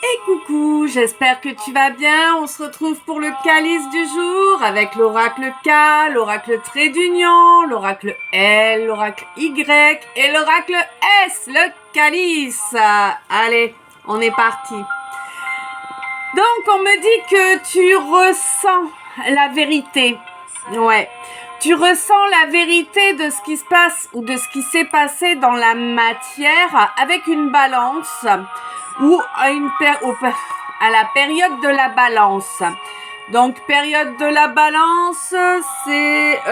Et coucou, j'espère que tu vas bien. On se retrouve pour le calice du jour avec l'oracle K, l'oracle trait d'union, l'oracle L, l'oracle Y et l'oracle S, le calice. Allez, on est parti. Donc, on me dit que tu ressens la vérité. Ouais. Tu ressens la vérité de ce qui se passe ou de ce qui s'est passé dans la matière avec une balance ou à la période de la balance. Donc, période de la balance, c'est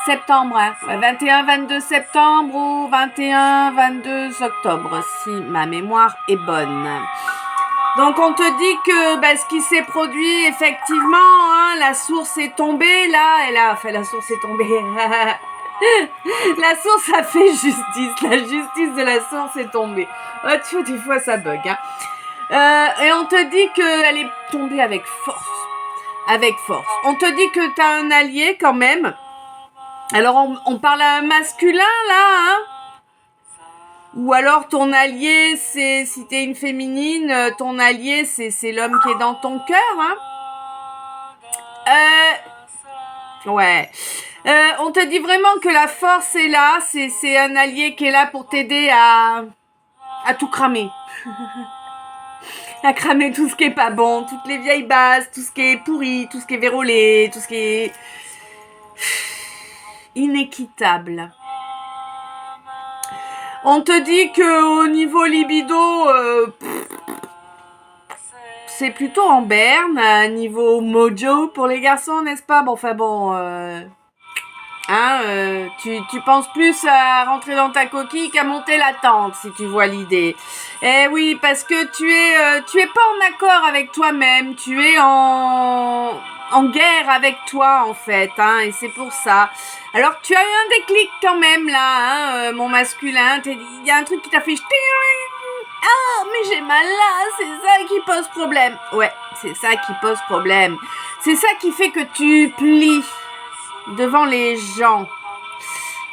septembre, hein. 21-22 septembre ou 21-22 octobre, si ma mémoire est bonne. Donc, on te dit que ce qui s'est produit, effectivement, hein, la source est tombée, là, la source est tombée. La source a fait justice, la justice de la source est tombée. Oh, tu vois, des fois, ça bug, hein. Et on te dit qu'elle est tombée avec force. Avec force. On te dit que t'as un allié, quand même. Alors, on parle à un masculin, là, hein. Ou alors ton allié, c'est si t'es une féminine, ton allié c'est l'homme qui est dans ton cœur, hein. Ouais. On te dit vraiment que la force est là, c'est un allié qui est là pour t'aider à tout cramer. À cramer tout ce qui est pas bon, toutes les vieilles bases, tout ce qui est pourri, tout ce qui est vérolé, tout ce qui est inéquitable. On te dit que au niveau libido, c'est plutôt en berne, niveau mojo pour les garçons, n'est-ce pas? Bon, enfin bon, tu penses plus à rentrer dans ta coquille qu'à monter la tente, si tu vois l'idée. Eh oui, parce que tu es pas en accord avec toi-même, tu es en guerre avec toi, en fait, hein, et c'est pour ça. Alors, tu as eu un déclic quand même, là, hein, mon masculin, il y a un truc qui t'a fait... Ah, mais j'ai mal là, c'est ça qui pose problème. Ouais, c'est ça qui pose problème. C'est ça qui fait que tu plies devant les gens.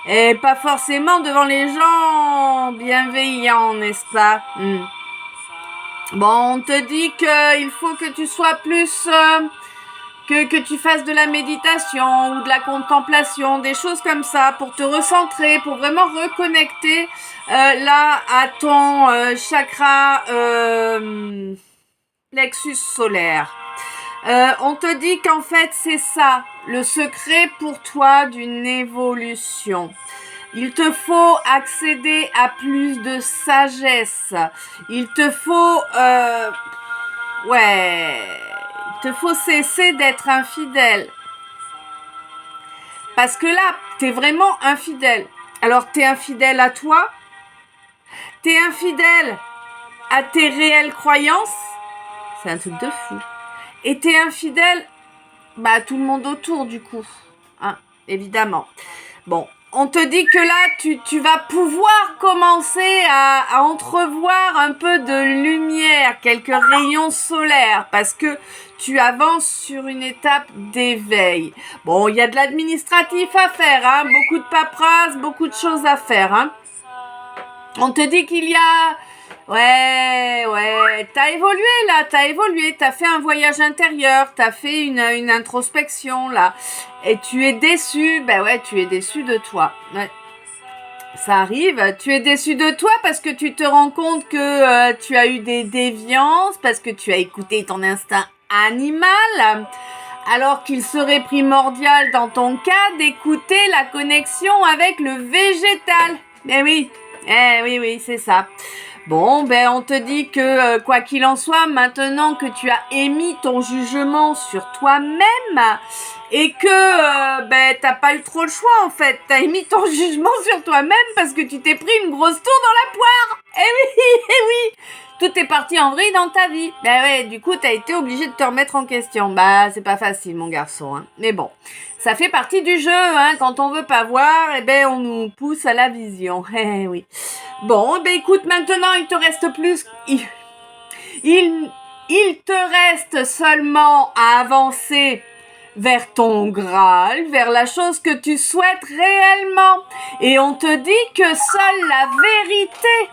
Et pas forcément devant les gens bienveillants, n'est-ce pas? Bon, on te dit qu'il faut que tu sois plus... que tu fasses de la méditation ou de la contemplation, des choses comme ça, pour te recentrer, pour vraiment reconnecter là à ton chakra plexus solaire. On te dit qu'en fait c'est ça, le secret pour toi d'une évolution. Il te faut accéder à plus de sagesse. Il te faut... il te faut cesser d'être infidèle. Parce que là, t'es vraiment infidèle. Alors, t'es infidèle à toi. T'es infidèle à tes réelles croyances. C'est un truc de fou. Et t'es infidèle à tout le monde autour, du coup. Hein, évidemment. Bon. On te dit que là, tu vas pouvoir commencer à entrevoir un peu de lumière, quelques rayons solaires, parce que tu avances sur une étape d'éveil. Bon, il y a de l'administratif à faire, hein, beaucoup de paperasse, beaucoup de choses à faire, hein. On te dit qu'il y a... Ouais, t'as évolué là, t'as fait un voyage intérieur, t'as fait une introspection là, et tu es déçu, tu es déçu de toi. Ouais. Ça arrive, tu es déçu de toi parce que tu te rends compte que tu as eu des déviances, parce que tu as écouté ton instinct animal, alors qu'il serait primordial dans ton cas d'écouter la connexion avec le végétal. Oui, c'est ça. Bon, on te dit que quoi qu'il en soit, maintenant que tu as émis ton jugement sur toi-même et que t'as pas eu trop le choix en fait, t'as émis ton jugement sur toi-même parce que tu t'es pris une grosse tour dans la poire. Eh oui, tout est parti en vrille dans ta vie. Du coup t'as été obligé de te remettre en question. C'est pas facile mon garçon, hein. Mais bon, ça fait partie du jeu, hein. Quand on veut pas voir, on nous pousse à la vision. Eh oui. Bon, écoute, maintenant, il te reste plus... Il te reste seulement à avancer vers ton Graal, vers la chose que tu souhaites réellement. Et on te dit que seule la vérité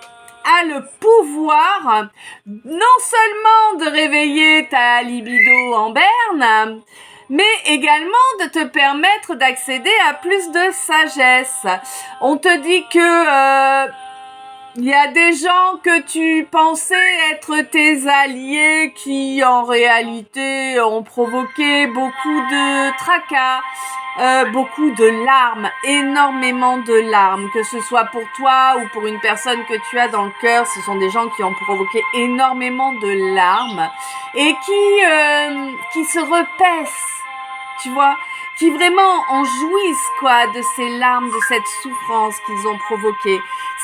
a le pouvoir non seulement de réveiller ta libido en berne, mais également de te permettre d'accéder à plus de sagesse. On te dit que il y a des gens que tu pensais être tes alliés qui en réalité ont provoqué beaucoup de tracas, beaucoup de larmes, énormément de larmes, que ce soit pour toi ou pour une personne que tu as dans le cœur. Ce sont des gens qui ont provoqué énormément de larmes et qui se repaissent, tu vois, qui vraiment en jouissent quoi de ces larmes, de cette souffrance qu'ils ont provoquée.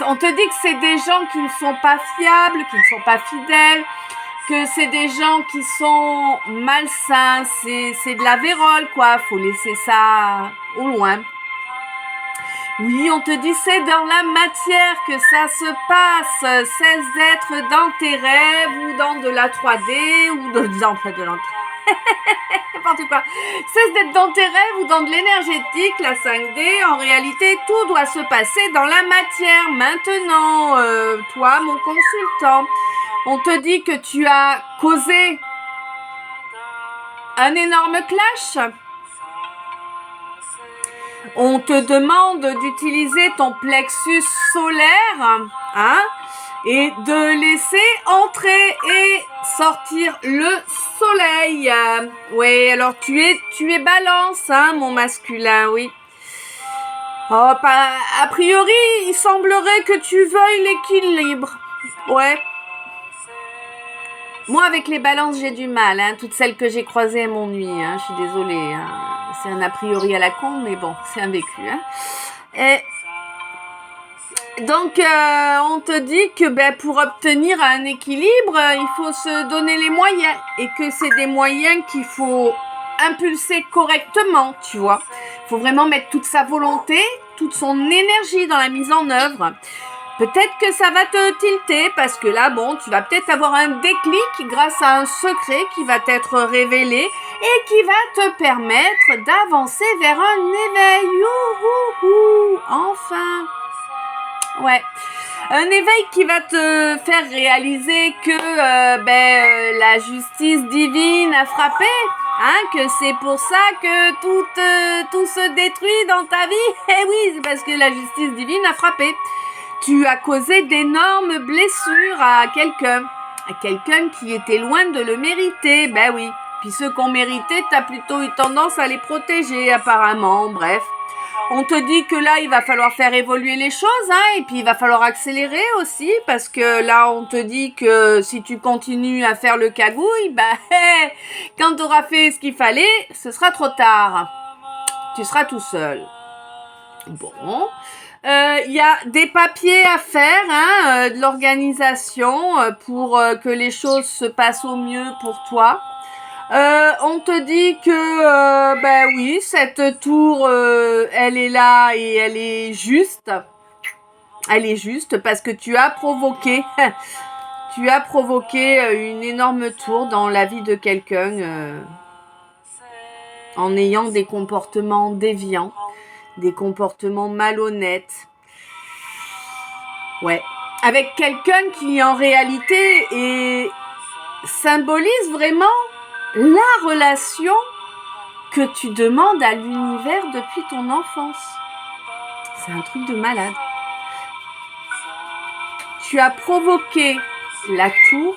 On te dit que c'est des gens qui ne sont pas fiables, qui ne sont pas fidèles, que c'est des gens qui sont malsains, c'est de la vérole quoi, faut laisser ça au loin. Oui, on te dit c'est dans la matière que ça se passe, cesse d'être dans tes rêves ou dans de la 3D ou dans de n'importe quoi. Cesse d'être dans tes rêves ou dans de l'énergétique, la 5D. En réalité, tout doit se passer dans la matière. Maintenant, toi, mon consultant, on te dit que tu as causé un énorme clash. On te demande d'utiliser ton plexus solaire, hein, et de laisser entrer et sortir le soleil. Oui, alors tu es balance, hein, mon masculin, oui. Oh, a priori, il semblerait que tu veuilles l'équilibre. Ouais. Moi, avec les balances, j'ai du mal, hein. Toutes celles que j'ai croisées m'ennuient, hein. Je suis désolée, hein. C'est un a priori à la con, mais bon, c'est un vécu, hein. Et donc, on te dit que pour obtenir un équilibre, il faut se donner les moyens et que c'est des moyens qu'il faut impulser correctement, tu vois. Il faut vraiment mettre toute sa volonté, toute son énergie dans la mise en œuvre. Peut-être que ça va te tilter parce que là, bon, tu vas peut-être avoir un déclic grâce à un secret qui va t'être révélé et qui va te permettre d'avancer vers un éveil. Youhouhou, enfin. Ouais, un éveil qui va te faire réaliser que la justice divine a frappé, hein, que c'est pour ça que tout se détruit dans ta vie. Eh oui, c'est parce que la justice divine a frappé. Tu as causé d'énormes blessures à quelqu'un qui était loin de le mériter. Ben oui, puis ceux qu'on méritait, t'as plutôt eu tendance à les protéger apparemment, bref. On te dit que là, il va falloir faire évoluer les choses, hein, et puis il va falloir accélérer aussi, parce que là, on te dit que si tu continues à faire le cagouille, quand tu auras fait ce qu'il fallait, ce sera trop tard. Tu seras tout seul. Bon, il y a des papiers à faire, hein, de l'organisation pour que les choses se passent au mieux pour toi. On te dit que, oui, cette tour, elle est là et elle est juste. Elle est juste parce que tu as provoqué une énorme tour dans la vie de quelqu'un en ayant des comportements déviants, des comportements malhonnêtes. Ouais. Avec quelqu'un qui, en réalité, symbolise vraiment la relation que tu demandes à l'univers depuis ton enfance. C'est un truc de malade. Tu as provoqué la tour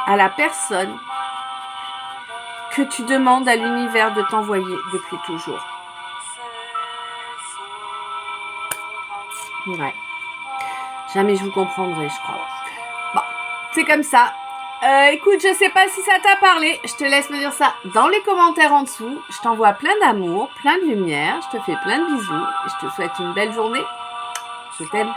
à la personne que tu demandes à l'univers de t'envoyer depuis toujours. Ouais. Jamais je vous comprendrai, je crois. Bon, c'est comme ça. Écoute, je sais pas si ça t'a parlé. Je te laisse me dire ça dans les commentaires en dessous. Je t'envoie plein d'amour, plein de lumière. Je te fais plein de bisous. Et je te souhaite une belle journée. Je t'aime.